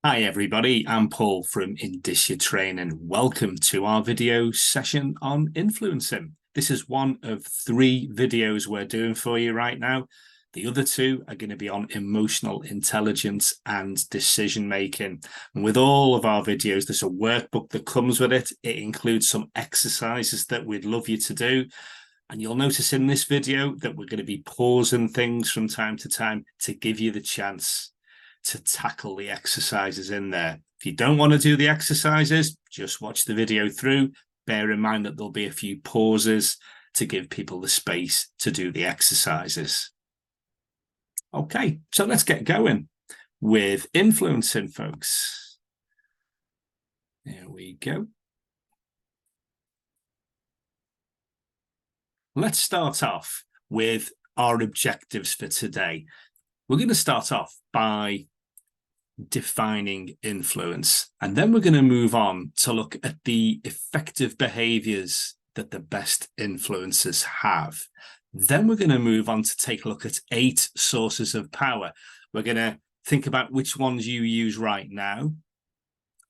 Hi everybody, I'm Paul from Indicia Training. Welcome to our video session on influencing. This is one of 3 videos we're doing for you right now. The other 2 are going to be on emotional intelligence and decision making. And with all of our videos, there's a workbook that comes with it. It includes some exercises that we'd love you to do. And you'll notice in this video that we're going to be pausing things from time to time to give you the chance to tackle the exercises in there. If you don't want to do the exercises, just watch the video through. Bear in mind that there'll be a few pauses to give people the space to do the exercises. Okay, so let's get going with influencing, folks. There we go. Let's start off with our objectives for today. We're going to start off by defining influence, and then we're going to move on to look at the effective behaviors that the best influencers have. Then we're going to move on to take a look at 8 sources of power. We're going to think about which ones you use right now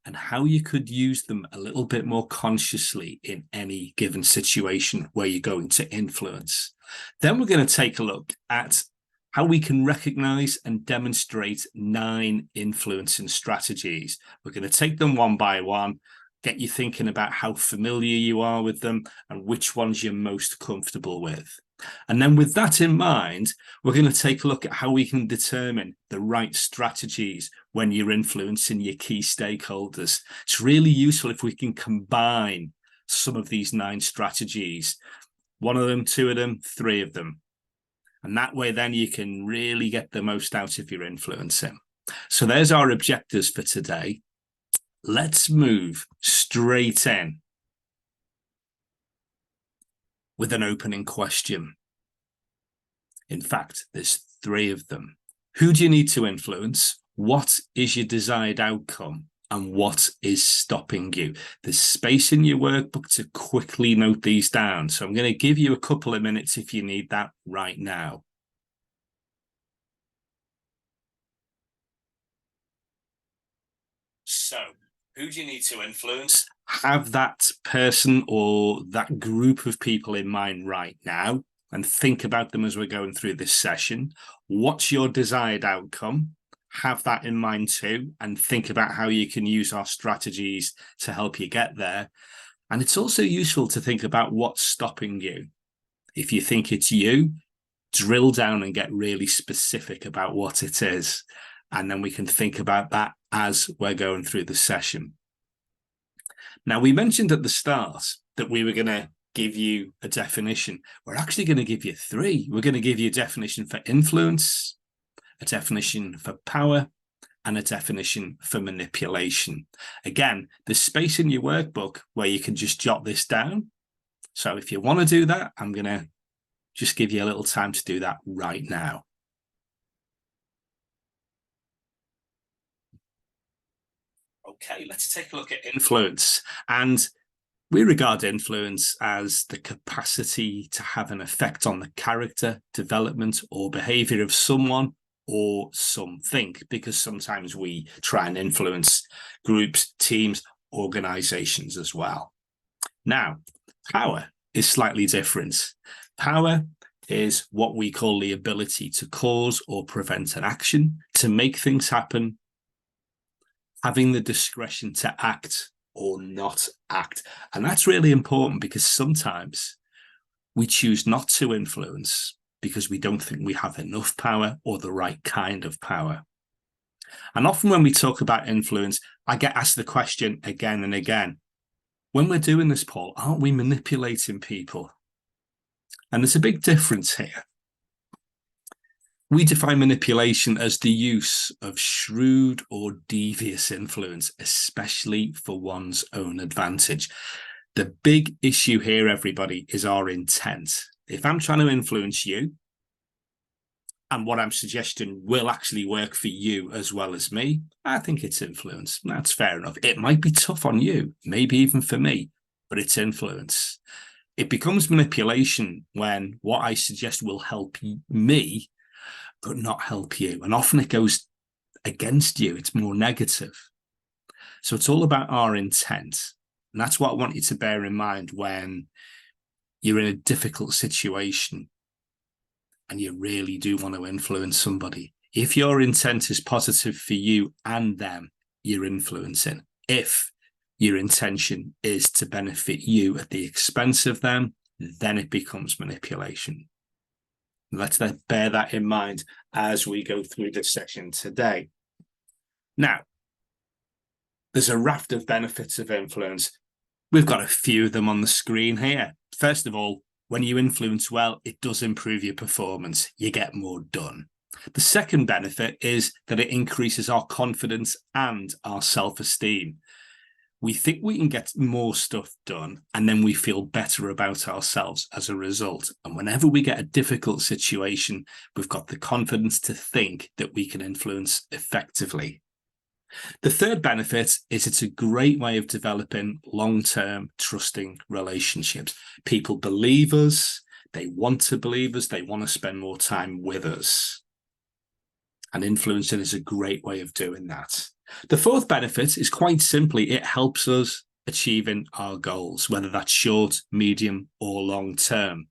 and how you could use them a little bit more consciously in any given situation where you're going to influence. Then we're going to take a look at how we can recognize and demonstrate 9 influencing strategies. We're going to take them one by one, get you thinking about how familiar you are with them and which ones you're most comfortable with. And then with that in mind, we're going to take a look at how we can determine the right strategies when you're influencing your key stakeholders. It's really useful if we can combine some of these 9 strategies, 1 of them, 2 of them, 3 of them. And that way, then you can really get the most out of your influencing. So there's our objectives for today. Let's move straight in with an opening question. In fact, there's 3 of them. Who do you need to influence? What is your desired outcome? And what is stopping you? There's space in your workbook to quickly note these down. So I'm going to give you a couple of minutes if you need that right now. So, who do you need to influence? Have that person or that group of people in mind right now and think about them as we're going through this session. What's your desired outcome? Have that in mind too, and think about how you can use our strategies to help you get there. And it's also useful to think about what's stopping you. If you think it's you, drill down and get really specific about what it is. And then we can think about that as we're going through the session. Now, we mentioned at the start that we were going to give you a definition. We're actually going to give you 3. We're going to give you a definition for influence, a definition for power, and a definition for manipulation. Again, there's space in your workbook where you can just jot this down. So if you want to do that, I'm going to just give you a little time to do that right now. Okay, let's take a look at influence. And we regard influence as the capacity to have an effect on the character, development, or behavior of someone or something, because sometimes we try and influence groups, teams, organizations as well. Now, power is slightly different. Power is what we call the ability to cause or prevent an action, to make things happen, having the discretion to act or not act. And that's really important because sometimes we choose not to influence because we don't think we have enough power or the right kind of power. And often when we talk about influence, I get asked the question again and again, when we're doing this, Paul, aren't we manipulating people? And there's a big difference here. We define manipulation as the use of shrewd or devious influence, especially for one's own advantage. The big issue here, everybody, is our intent. If I'm trying to influence you, and what I'm suggesting will actually work for you as well as me, I think it's influence. That's fair enough. It might be tough on you, maybe even for me, but it's influence. It becomes manipulation when what I suggest will help me, but not help you. And often it goes against you. It's more negative. So it's all about our intent. And that's what I want you to bear in mind when you're in a difficult situation and you really do want to influence somebody. If your intent is positive for you and them, you're influencing. If your intention is to benefit you at the expense of them, then it becomes manipulation. Let's bear that in mind as we go through this session today. Now, there's a raft of benefits of influence. We've got a few of them on the screen here. First of all, when you influence well, it does improve your performance. You get more done. The second benefit is that it increases our confidence and our self-esteem. We think we can get more stuff done, and then we feel better about ourselves as a result. And whenever we get a difficult situation, we've got the confidence to think that we can influence effectively. The third benefit is it's a great way of developing long-term trusting relationships. People believe us, they want to believe us, they want to spend more time with us. And influencing is a great way of doing that. The fourth benefit is quite simply, it helps us achieving our goals, whether that's short, medium, or long term.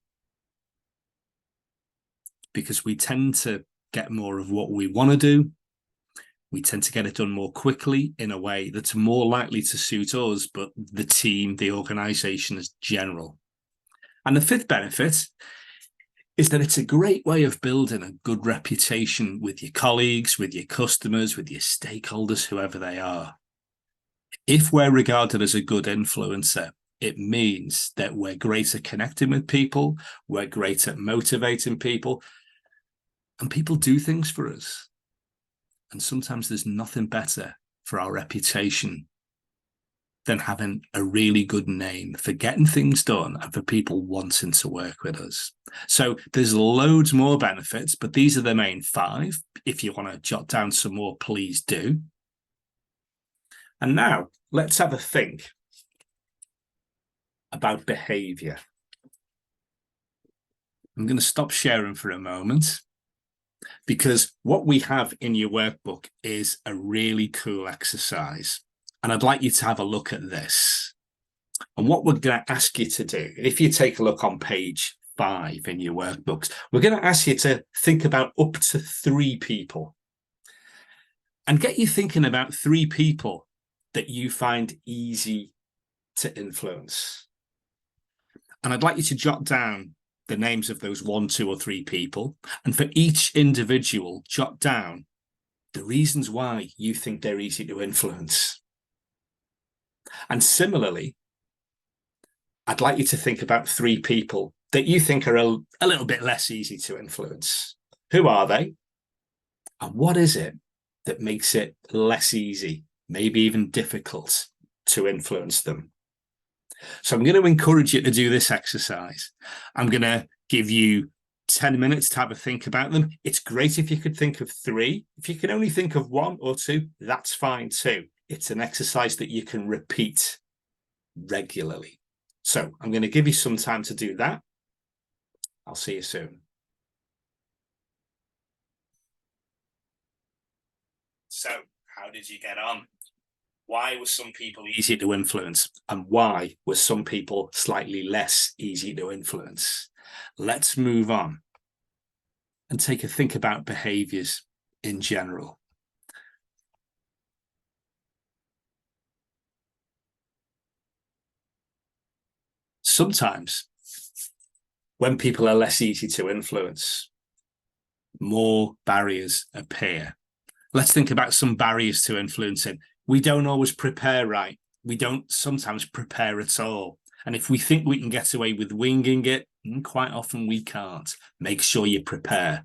Because we tend to get more of what we want to do. We tend to get it done more quickly in a way that's more likely to suit us, but the team, the organization as general. And the fifth benefit is that it's a great way of building a good reputation with your colleagues, with your customers, with your stakeholders, whoever they are. If we're regarded as a good influencer, it means that we're great at connecting with people, we're great at motivating people, and people do things for us. And sometimes there's nothing better for our reputation than having a really good name for getting things done and for people wanting to work with us. So there's loads more benefits, but these are the main 5. If you want to jot down some more, please do. And now let's have a think about behavior. I'm going to stop sharing for a moment, because what we have in your workbook is a really cool exercise. And I'd like you to have a look at this. And what we're going to ask you to do, if you take a look on page 5 in your workbooks, we're going to ask you to think about up to 3 people. And get you thinking about 3 people that you find easy to influence. And I'd like you to jot down the names of those 1, 2, or 3 people. And for each individual, jot down the reasons why you think they're easy to influence. And similarly, I'd like you to think about 3 people that you think are a little bit less easy to influence. Who are they? And what is it that makes it less easy, maybe even difficult, to influence them? So I'm going to encourage you to do this exercise. I'm going to give you 10 minutes to have a think about them. It's great if you could think of 3. If you can only think of 1 or 2, that's fine too. It's an exercise that you can repeat regularly. So I'm going to give you some time to do that. I'll see you soon. So how did you get on? Why were some people easy to influence? And why were some people slightly less easy to influence? Let's move on and take a think about behaviors in general. Sometimes when people are less easy to influence, more barriers appear. Let's think about some barriers to influencing. We don't always prepare right. We don't sometimes prepare at all. And if we think we can get away with winging it, quite often we can't. Make sure you prepare.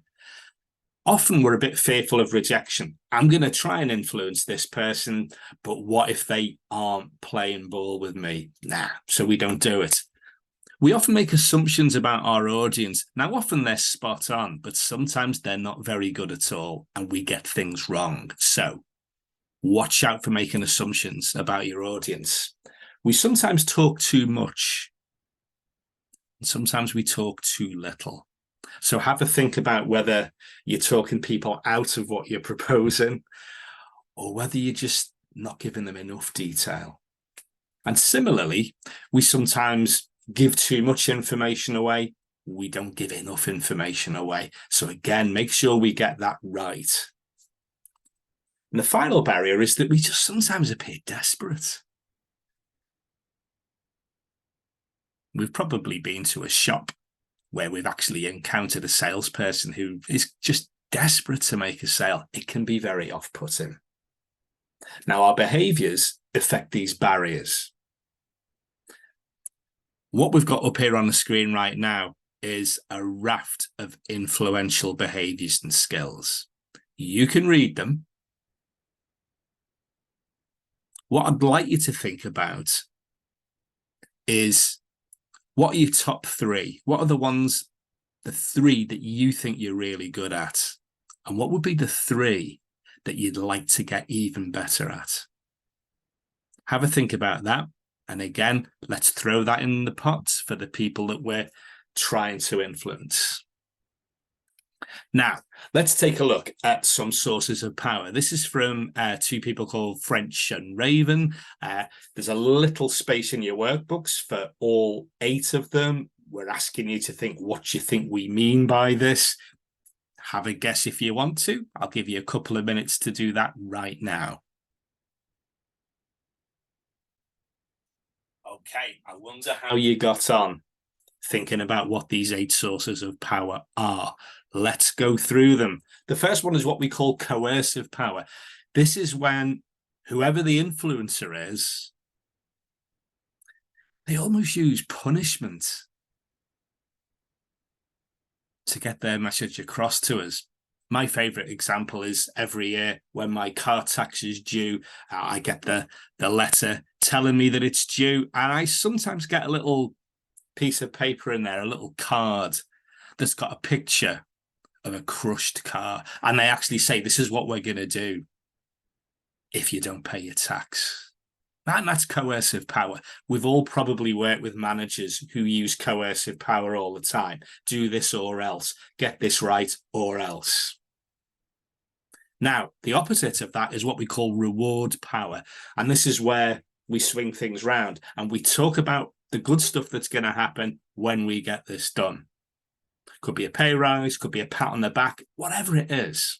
Often we're a bit fearful of rejection. I'm going to try and influence this person, but what if they aren't playing ball with me? Nah, so we don't do it. We often make assumptions about our audience. Now, often they're spot on, but sometimes they're not very good at all, and we get things wrong. So watch out for making assumptions about your audience. We sometimes talk too much. And sometimes we talk too little. So have a think about whether you're talking people out of what you're proposing, or whether you're just not giving them enough detail. And similarly, we sometimes give too much information away. We don't give enough information away. So again, make sure we get that right. And the final barrier is that we just sometimes appear desperate. We've probably been to a shop where we've actually encountered a salesperson who is just desperate to make a sale. It can be very off-putting. Now, our behaviors affect these barriers. What we've got up here on the screen right now is a raft of influential behaviors and skills. You can read them. What I'd like you to think about is, what are your top three? What are the three that you think you're really good at? And what would be the three that you'd like to get even better at? Have a think about that. And again, let's throw that in the pot for the people that we're trying to influence. Now, let's take a look at some sources of power. This is from two people called French and Raven. There's a little space in your workbooks for all 8 of them. We're asking you to think what you think we mean by this. Have a guess if you want to. I'll give you a couple of minutes to do that right now. Okay, I wonder how you got on thinking about what these 8 sources of power are. Let's go through them. The first one is what we call coercive power. This is when whoever the influencer is, they almost use punishment to get their message across to us. My favorite example is every year when my car tax is due, I get the letter telling me that it's due, and I sometimes get a little piece of paper in there, a little card that's got a picture of a crushed car, and they actually say, this is what we're going to do if you don't pay your tax. And that's coercive power. We've all probably worked with managers who use coercive power all the time. Do this or else. Get this right or else. Now, the opposite of that is what we call reward power. And this is where we swing things round and we talk about the good stuff that's going to happen when we get this done. Could be a pay rise, could be a pat on the back, whatever it is.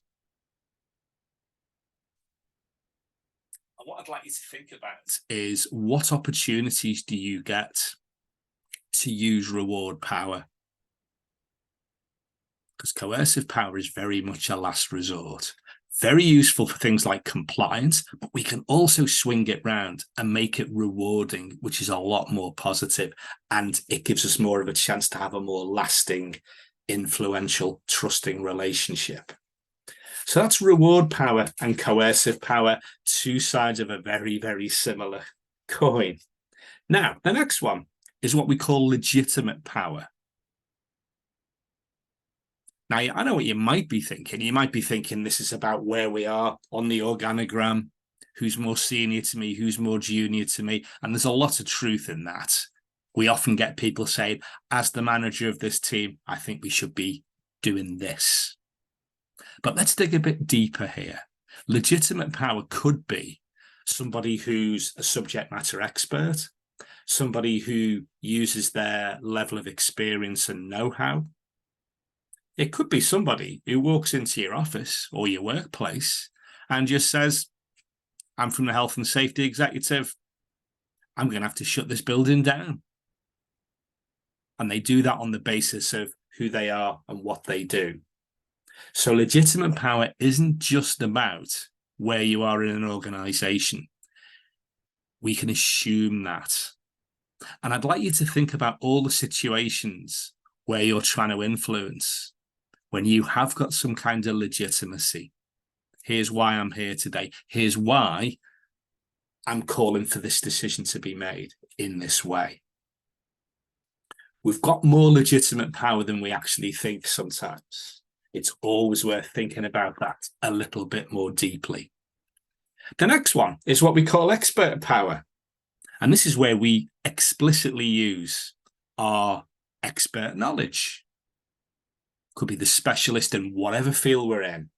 And what I'd like you to think about is, what opportunities do you get to use reward power? Because coercive power is very much a last resort. Very useful for things like compliance, but we can also swing it round and make it rewarding, which is a lot more positive, and it gives us more of a chance to have a more lasting, influential, trusting relationship. So that's reward power and coercive power, 2 sides of a very, very similar coin. Now, the next one is what we call legitimate power. Now, I know what you might be thinking. You might be thinking this is about where we are on the organogram, who's more senior to me, who's more junior to me. And there's a lot of truth in that. We often get people saying, as the manager of this team, I think we should be doing this. But let's dig a bit deeper here. Legitimate power could be somebody who's a subject matter expert, somebody who uses their level of experience and know-how. It could be somebody who walks into your office or your workplace and just says, I'm from the health and safety executive. I'm going to have to shut this building down. And they do that on the basis of who they are and what they do. So legitimate power isn't just about where you are in an organization. We can assume that. And I'd like you to think about all the situations where you're trying to influence, when you have got some kind of legitimacy. Here's why I'm here today. Here's why I'm calling for this decision to be made in this way. We've got more legitimate power than we actually think sometimes. It's always worth thinking about that a little bit more deeply. The next one is what we call expert power. And this is where we explicitly use our expert knowledge. Could be the specialist in whatever field we're in.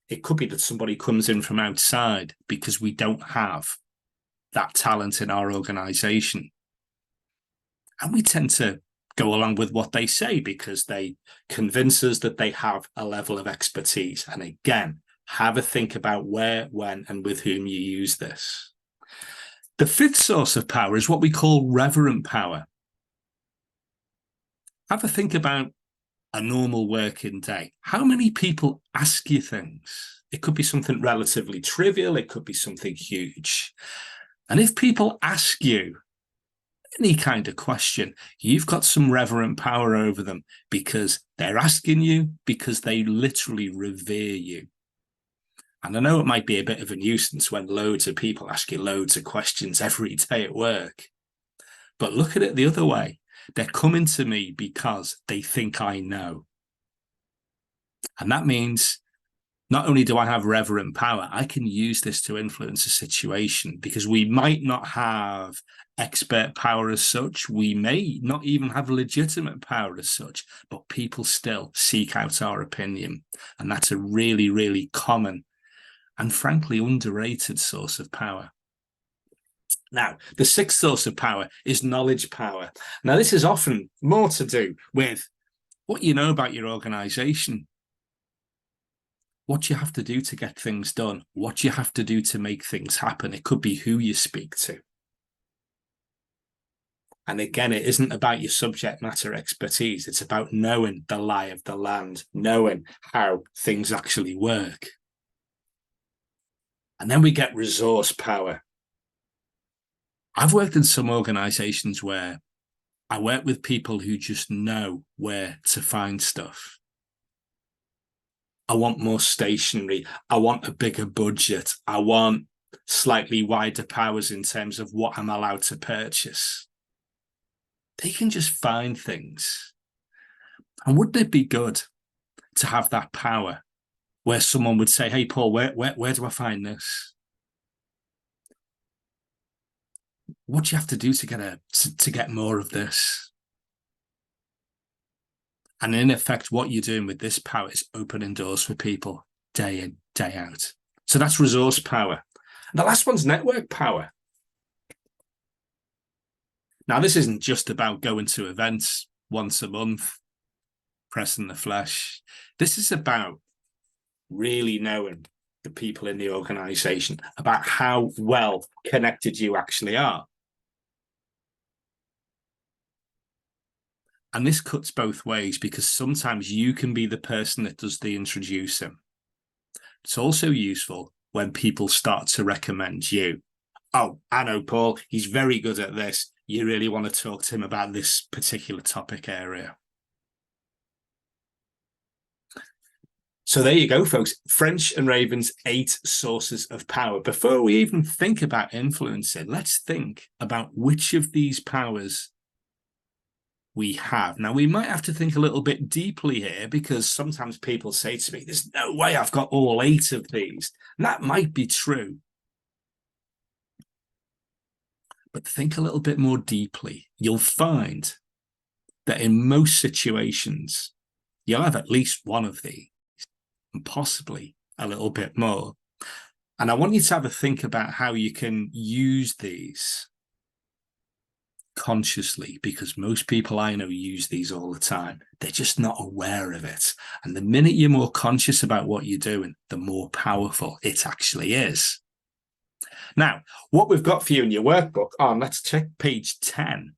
It could be that somebody comes in from outside because we don't have that talent in our organization. And we tend to go along with what they say because they convince us that they have a level of expertise. And again, have a think about where, when, and with whom you use this. The fifth source of power is what we call reverent power. Have a think about a normal working day. How many people ask you things? It could be something relatively trivial. It could be something huge. And if people ask you any kind of question, you've got some reverent power over them because they're asking you because they literally revere you. And I know it might be a bit of a nuisance when loads of people ask you loads of questions every day at work, but look at it the other way. They're coming to me because they think I know. And that means not only do I have reverent power, I can use this to influence a situation because we might not have expert power as such. We may not even have legitimate power as such, but people still seek out our opinion. And that's a really, really common and frankly underrated source of power. Now, the sixth source of power is knowledge power. Now, this is often more to do with what you know about your organization, what you have to do to get things done, what you have to do to make things happen. It could be who you speak to. And again, it isn't about your subject matter expertise. It's about knowing the lie of the land, knowing how things actually work. And then we get resource power. I've worked in some organizations where I work with people who just know where to find stuff. I want more stationery. I want a bigger budget. I want slightly wider powers in terms of what I'm allowed to purchase. They can just find things. And wouldn't it be good to have that power where someone would say, hey, Paul, where do I find this? What do you have to do to get more of this? And in effect, what you're doing with this power is opening doors for people day in, day out. So that's resource power. And the last one's network power. Now, this isn't just about going to events once a month, pressing the flesh. This is about really knowing the people in the organization, about how well connected you actually are. And this cuts both ways because sometimes you can be the person that does the introducing. It's also useful when people start to recommend you. Oh, I know Paul, he's very good at this. You really want to talk to him about this particular topic area. So there you go, folks. French and Raven's 8 sources of power. Before we even think about influencing, let's think about which of these powers we have. Now, we might have to think a little bit deeply here because sometimes people say to me, there's no way I've got all 8 of these. And that might be true. But think a little bit more deeply. You'll find that in most situations, you'll have at least one of these, and possibly a little bit more. And I want you to have a think about how you can use these consciously, because most people I know use these all the time. They're just not aware of it. And the minute you're more conscious about what you're doing, the more powerful it actually is. Now, what we've got for you in your workbook on, let's check page 10,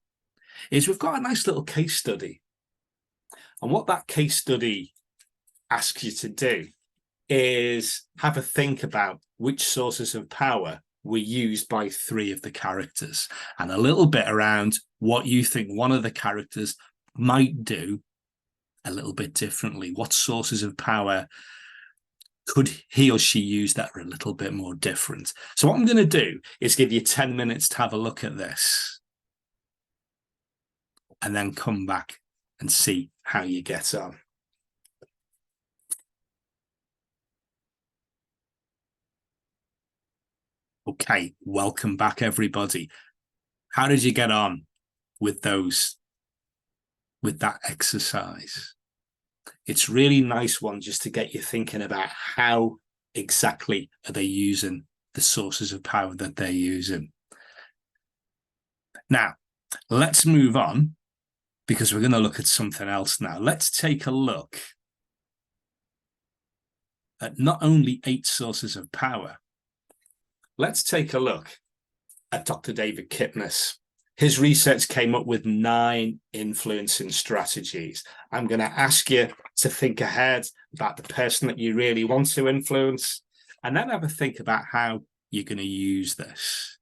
is we've got a nice little case study. And what that case study asks you to do is have a think about which sources of power were used by 3 of the characters, and a little bit around what you think one of the characters might do a little bit differently. What sources of power could he or she use that are a little bit more different? So what I'm going to do is give you 10 minutes to have a look at this and then come back and see how you get on. Okay, welcome back, everybody. How did you get on with that exercise? It's really nice one just to get you thinking about how exactly are they using the sources of power that they're using. Now, let's move on, because we're going to look at something else now. Let's take a look at not only 8 sources of power. Let's take a look at Dr. David Kipnis. His research came up with 9 influencing strategies. I'm going to ask you to think ahead about the person that you really want to influence, and then have a think about how you're going to use this.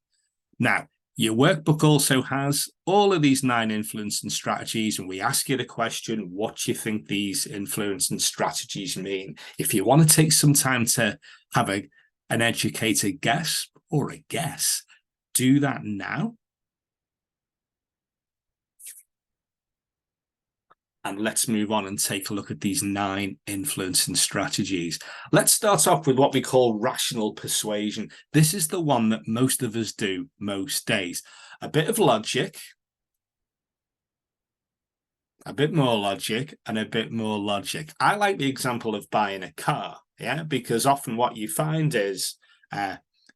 Now, your workbook also has all of these 9 influencing strategies, and we ask you the question, what do you think these influencing strategies mean? If you want to take some time to have an educated guess or a guess, do that now. And let's move on and take a look at these 9 influencing strategies. Let's start off with what we call rational persuasion. This is the one that most of us do most days. A bit of logic, a bit more logic, and a bit more logic. I like the example of buying a car, yeah, because often what you find is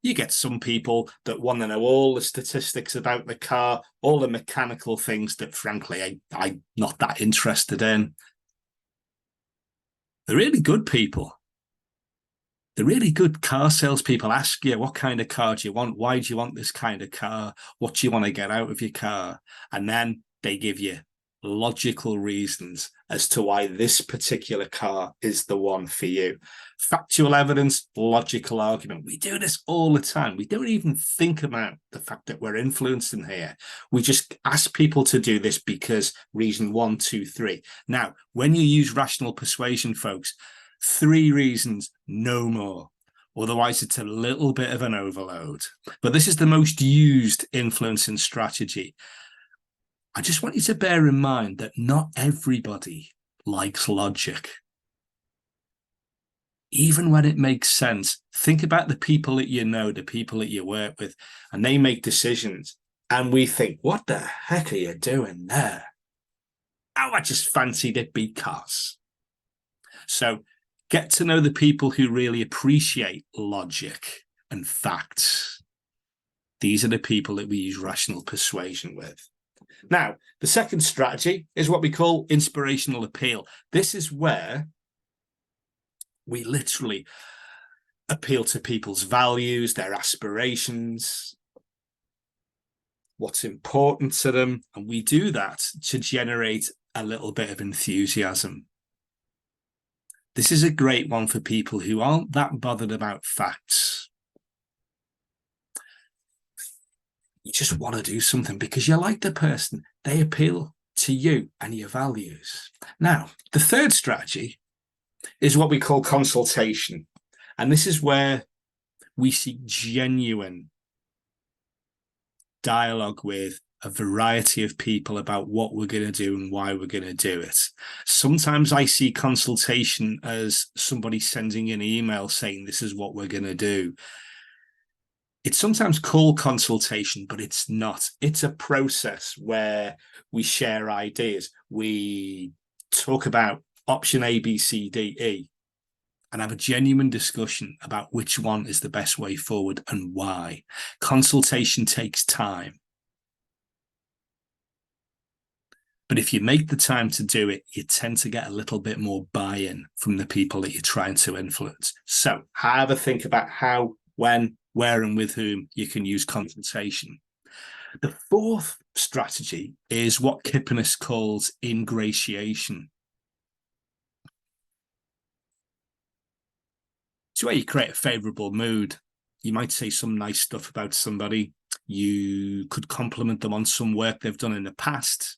you get some people that want to know all the statistics about the car, all the mechanical things that, frankly, I'm not that interested in. They're really good people. The really good car salespeople ask you, what kind of car do you want? Why do you want this kind of car? What do you want to get out of your car? And then they give you logical reasons as to why this particular car is the one for you. Factual evidence, logical argument. We do this all the time. We don't even think about the fact that we're influencing here. We just ask people to do this because reason 1, 2, 3. Now, when you use rational persuasion, folks, 3 reasons, no more. Otherwise, it's a little bit of an overload. But this is the most used influencing strategy. I just want you to bear in mind that not everybody likes logic. Even when it makes sense, think about the people that you know, the people that you work with, and they make decisions. And we think, what the heck are you doing there? Oh, I just fancied it because. So get to know the people who really appreciate logic and facts. These are the people that we use rational persuasion with. Now, the second strategy is what we call inspirational appeal. This is where we literally appeal to people's values, their aspirations, what's important to them, and we do that to generate a little bit of enthusiasm. This is a great one for people who aren't that bothered about facts. You just want to do something because you like the person. They appeal to you and your values. Now, the third strategy is what we call consultation. And this is where we seek genuine dialogue with a variety of people about what we're going to do and why we're going to do it. Sometimes I see consultation as somebody sending an email saying this is what we're going to do. It's sometimes called consultation, but it's not. It's a process where we share ideas. We talk about option A, B, C, D, E, and have a genuine discussion about which one is the best way forward and why. Consultation takes time. But if you make the time to do it, you tend to get a little bit more buy-in from the people that you're trying to influence. So have a think about how, when, where, and with whom you can use consultation. The fourth strategy is what Kipnis calls ingratiation. It's where you create a favorable mood. You might say some nice stuff about somebody. You could compliment them on some work they've done in the past.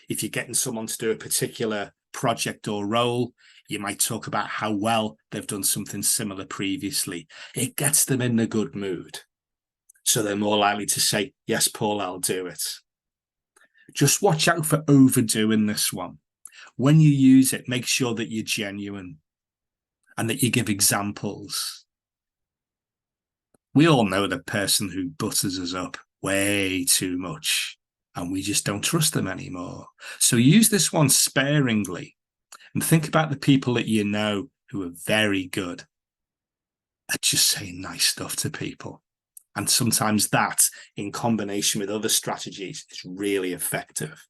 If you're getting someone to do a particular project or role, you might talk about how well they've done something similar previously. It gets them in a good mood. So they're more likely to say, yes, Paul, I'll do it. Just watch out for overdoing this one. When you use it, make sure that you're genuine and that you give examples. We all know the person who butters us up way too much, and we just don't trust them anymore. So use this one sparingly and think about the people that you know who are very good at just saying nice stuff to people. And sometimes that, in combination with other strategies, is really effective.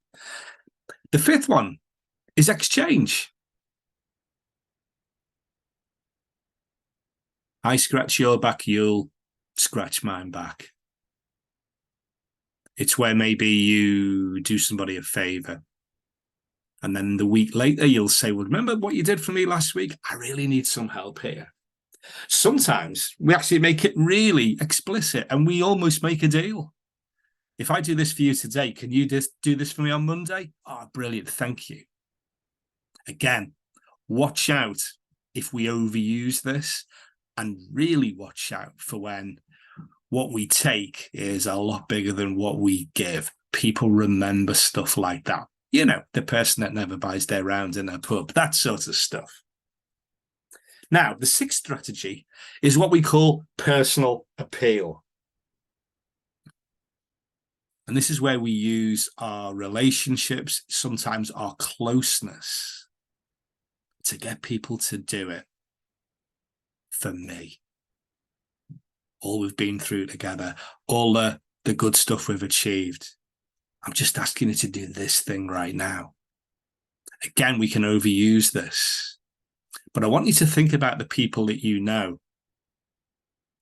The fifth one is exchange. I scratch your back, you'll scratch mine back. It's where maybe you do somebody a favor, and then the week later you'll say, well, remember what you did for me last week? I really need some help here. Sometimes we actually make it really explicit, and we almost make a deal. If I do this for you today, can you do this for me on Monday? Oh, brilliant. Thank you. Again, watch out if we overuse this, and really watch out for when what we take is a lot bigger than what we give. People remember stuff like that. You know, the person that never buys their round in a pub, that sort of stuff. Now, the sixth strategy is what we call personal appeal. And this is where we use our relationships, sometimes our closeness, to get people to do it for me. All we've been through together, all the good stuff we've achieved. I'm just asking you to do this thing right now. Again, we can overuse this, but I want you to think about the people that you know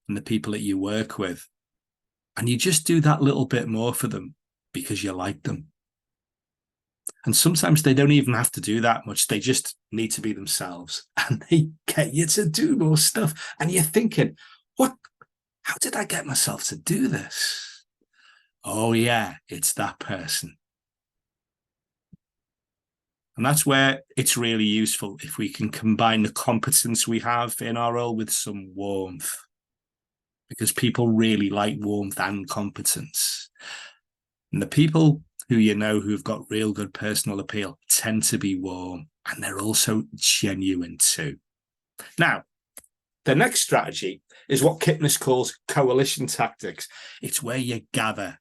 and the people that you work with, and you just do that little bit more for them because you like them. And sometimes they don't even have to do that much. They just need to be themselves, and they get you to do more stuff. And you're thinking, how did I get myself to do this? Oh yeah, it's that person. And that's where it's really useful if we can combine the competence we have in our role with some warmth, because people really like warmth and competence. And the people who you know who've got real good personal appeal tend to be warm, and they're also genuine too. Now, the next strategy is what Kipnis calls coalition tactics. It's where you gather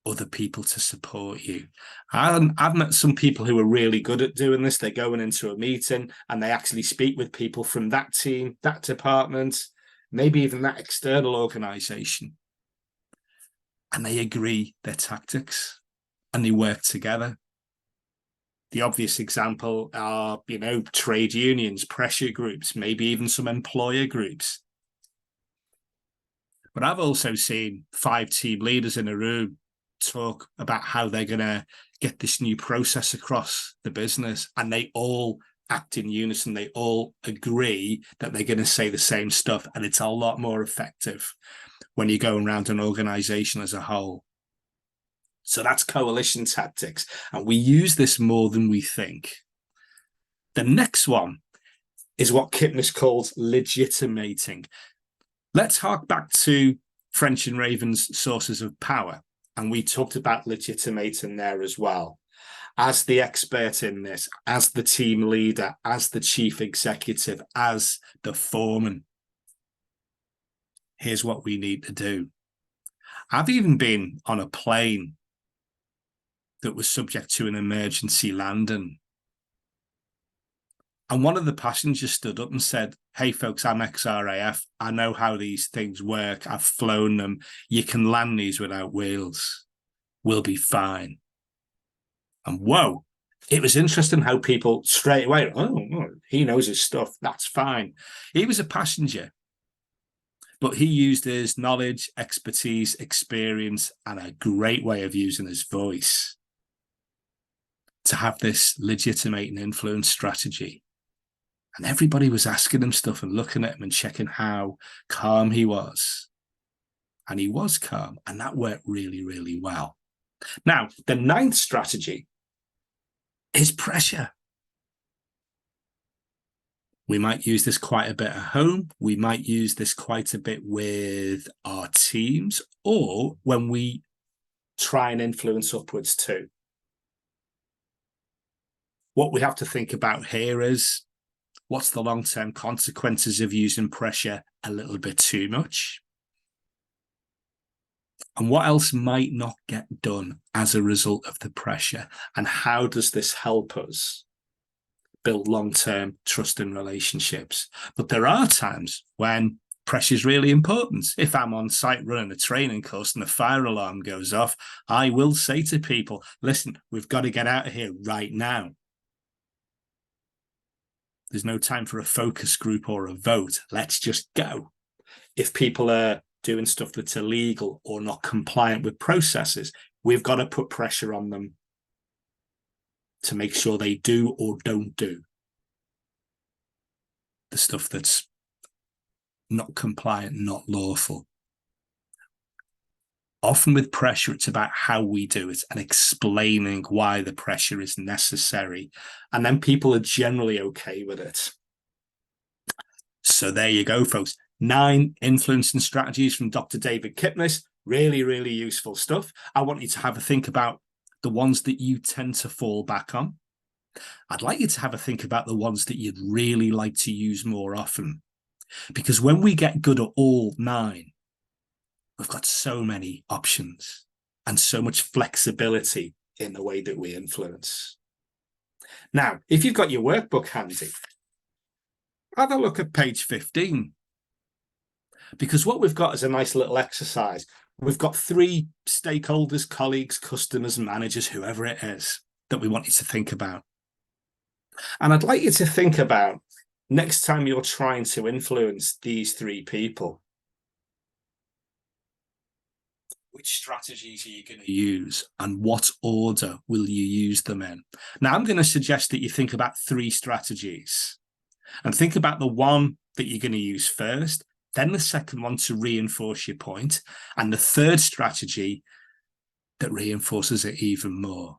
other people to support you. I've met some people who are really good at doing this. They're going into a meeting and they actually speak with people from that team, that department, maybe even that external organization. And they agree their tactics and they work together. The obvious example are, trade unions, pressure groups, maybe even some employer groups. But I've also seen 5 team leaders in a room talk about how they're going to get this new process across the business, and they all act in unison. They all agree that they're going to say the same stuff, and it's a lot more effective when you're going around an organization as a whole. So that's coalition tactics, and we use this more than we think. The next one is what Kipnis calls legitimating. Let's hark back to French and Raven's sources of power, and we talked about legitimating there as well. As the expert in this, as the team leader, as the chief executive, as the foreman, here's what we need to do. I've even been on a plane that was subject to an emergency landing. And one of the passengers stood up and said, hey, folks, I'm ex-RAF. I know how these things work. I've flown them. You can land these without wheels. We'll be fine. And whoa, it was interesting how people straight away, he knows his stuff. That's fine. He was a passenger, but he used his knowledge, expertise, experience, and a great way of using his voice to have this legitimate and influence strategy. And everybody was asking him stuff and looking at him and checking how calm he was. And he was calm, and that worked really, really well. Now, the 9th strategy is pressure. We might use this quite a bit at home. We might use this quite a bit with our teams, or when we try and influence upwards too. What we have to think about here is, what's the long-term consequences of using pressure a little bit too much? And what else might not get done as a result of the pressure? And how does this help us build long-term trust and relationships. But there are times when pressure is really important. If I'm on site running a training course and the fire alarm goes off, I will say to people, listen, we've got to get out of here right now. There's no time for a focus group or a vote. Let's just go. If people are doing stuff that's illegal or not compliant with processes, we've got to put pressure on them to make sure they do or don't do the stuff that's not compliant, not lawful. Often with pressure, it's about how we do it and explaining why the pressure is necessary. And then people are generally okay with it. So there you go, folks. 9 influencing strategies from Dr. David Kipnis. Really, really useful stuff. I want you to have a think about the ones that you tend to fall back on. I'd like you to have a think about the ones that you'd really like to use more often. Because when we get good at all 9, we've got so many options and so much flexibility in the way that we influence. Now, if you've got your workbook handy, have a look at page 15. Because what we've got is a nice little exercise. We've got 3 stakeholders, colleagues, customers, managers, whoever it is, that we want you to think about. And I'd like you to think about next time you're trying to influence these 3 people, which strategies are you going to use and what order will you use them in? Now, I'm going to suggest that you think about 3 strategies and think about the one that you're going to use first, then the second one to reinforce your point, and the third strategy that reinforces it even more.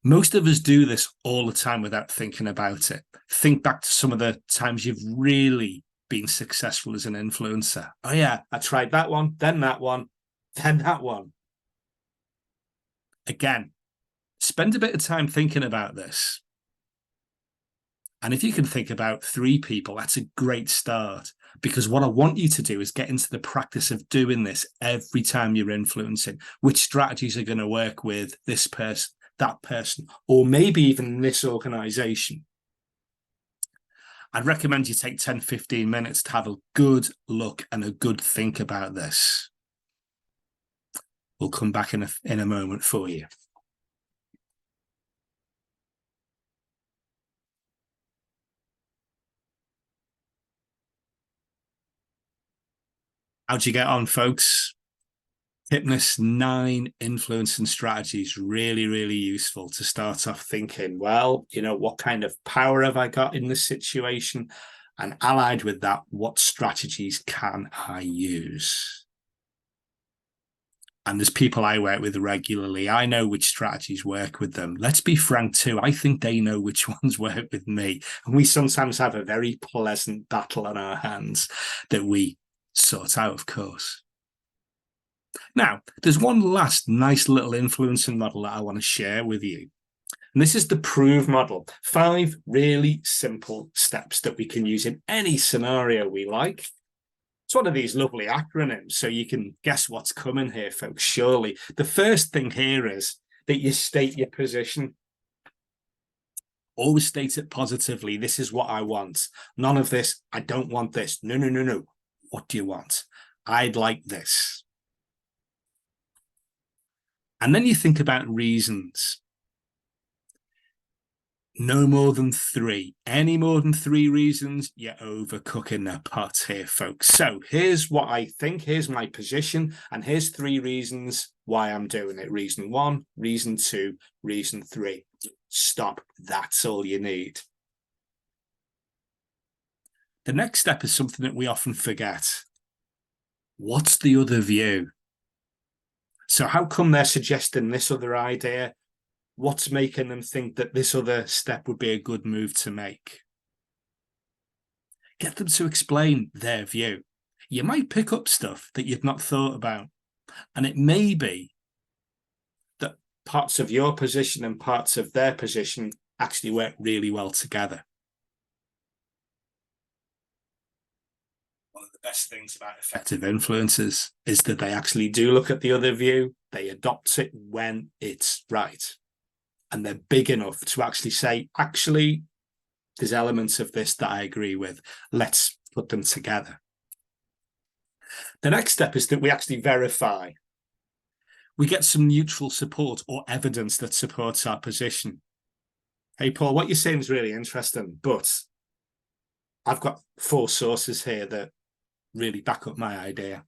Most of us do this all the time without thinking about it. Think back to some of the times you've really been successful as an influencer. Oh yeah, I tried that one, then that one, then that one. Again, spend a bit of time thinking about this. And if you can think about 3 people, that's a great start. Because what I want you to do is get into the practice of doing this every time you're influencing. Which strategies are going to work with this person, that person, or maybe even this organization. I'd recommend you take 10, 15 minutes to have a good look and a good think about this. We'll come back in a moment for you. How'd you get on, folks? Kipnis 9 influencing strategies, really, really useful to start off thinking, well, you know, what kind of power have I got in this situation? And allied with that, what strategies can I use? And there's people I work with regularly. I know which strategies work with them. Let's be frank too. I think they know which ones work with me. And we sometimes have a very pleasant battle on our hands that we sort out, of course. Now, there's one last nice little influencing model that I want to share with you. And this is the PROVE model. 5 really simple steps that we can use in any scenario we like. It's one of these lovely acronyms, so you can guess what's coming here, folks, surely. The first thing here is that you state your position. Always state it positively. This is what I want. None of this, I don't want this. No, no, no, no. What do you want? I'd like this. And then you think about reasons. No more than 3. Any more than 3 reasons, you're overcooking the pot here, folks. So here's what I think. Here's my position. And here's 3 reasons why I'm doing it. Reason 1, reason 2, reason 3. Stop. That's all you need. The next step is something that we often forget. What's the other view? So how come they're suggesting this other idea? What's making them think that this other step would be a good move to make? Get them to explain their view. You might pick up stuff that you've not thought about. And it may be that parts of your position and parts of their position actually work really well together. One of the best things about effective influencers is that they actually do look at the other view. They adopt it when it's right. and they're big enough to actually say, actually, there's elements of this that I agree with. Let's put them together. The next step is that we actually verify. We get some neutral support or evidence that supports our position. Hey, Paul, what you're saying is really interesting, but I've got 4 sources here that really back up my idea.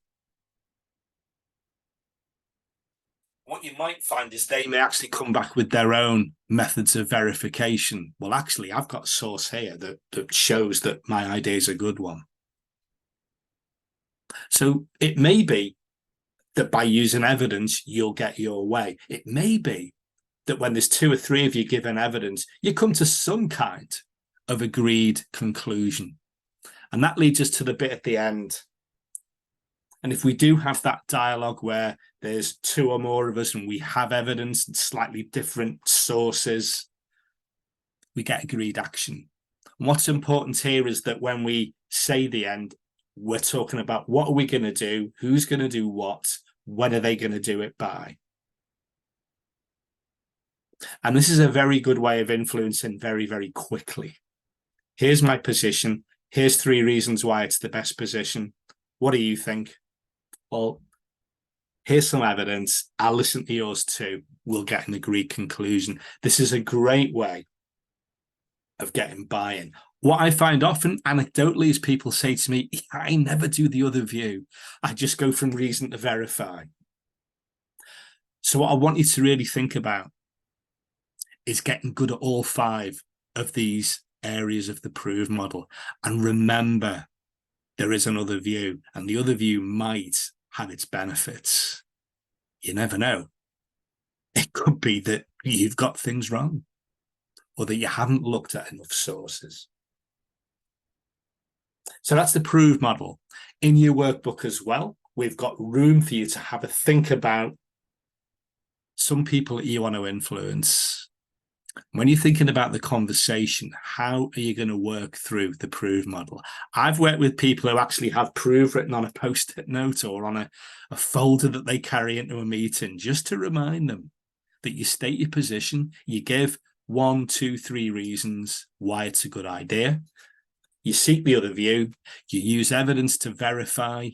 What you might find is they may actually come back with their own methods of verification. Well, actually, I've got a source here that shows that my idea is a good one. So it may be that by using evidence, you'll get your way. It may be that when there's 2 or 3 of you given evidence, you come to some kind of agreed conclusion. And that leads us to the bit at the end. And if we do have that dialogue where there's 2 or more of us and we have evidence and slightly different sources, we get agreed action. And what's important here is that when we say the end, we're talking about what are we going to do, who's going to do what, when are they going to do it by. And this is a very good way of influencing very, very quickly. Here's my position. Here's 3 reasons why it's the best position. What do you think? Well, here's some evidence. I'll listen to yours too. We'll get an agreed conclusion. This is a great way of getting buy-in. What I find often anecdotally is people say to me, I never do the other view. I just go from reason to verify. So what I want you to really think about is getting good at all 5 of these areas of the prove model. And remember, there is another view, and the other view might have its benefits. You never know. It could be that you've got things wrong, or that you haven't looked at enough sources. So that's the prove model. In your workbook as well, we've got room for you to have a think about some people that you want to influence. When you're thinking about the conversation, how are you going to work through the prove model? I've worked with people who actually have prove written on a post-it note or on a folder that they carry into a meeting, just to remind them that you state your position, you give 1, 2, 3 reasons why it's a good idea, you seek the other view, you use evidence to verify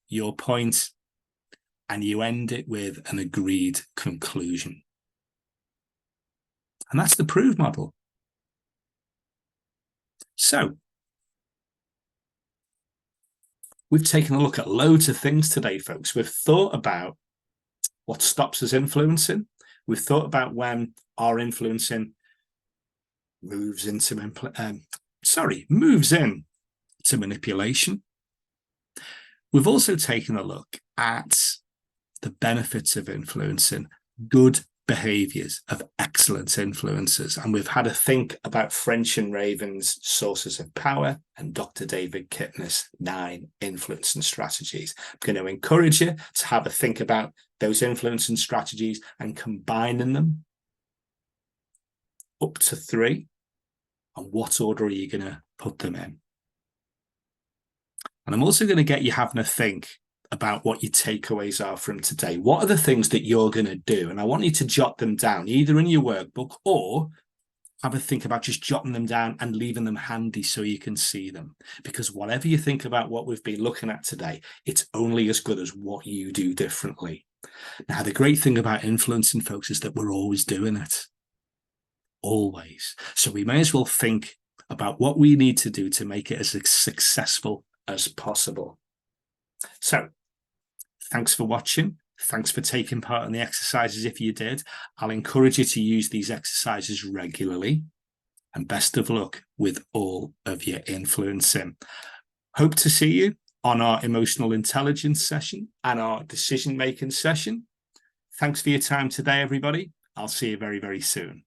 your point, and you end it with an agreed conclusion. And that's the prove model. So we've taken a look at loads of things today, folks. We've thought about what stops us influencing. We've thought about when our influencing moves into manipulation. We've also taken a look at the benefits of influencing, good behaviors of excellent influencers, and we've had a think about French and Raven's sources of power and Dr. David Kittner's 9 influencing strategies. I'm going to encourage you to have a think about those influencing strategies and combining them up to 3. And what order are you going to put them in? And I'm also going to get you having a think about what your takeaways are from today. What are the things that you're going to do? And I want you to jot them down, either in your workbook or have a think about just jotting them down and leaving them handy so you can see them. Because whatever you think about what we've been looking at today, it's only as good as what you do differently. Now, the great thing about influencing folks is that we're always doing it. Always. So we may as well think about what we need to do to make it as successful as possible. So thanks for watching. Thanks for taking part in the exercises if you did. I'll encourage you to use these exercises regularly. And best of luck with all of your influencing. Hope to see you on our emotional intelligence session and our decision-making session. Thanks for your time today, everybody. I'll see you very, very soon.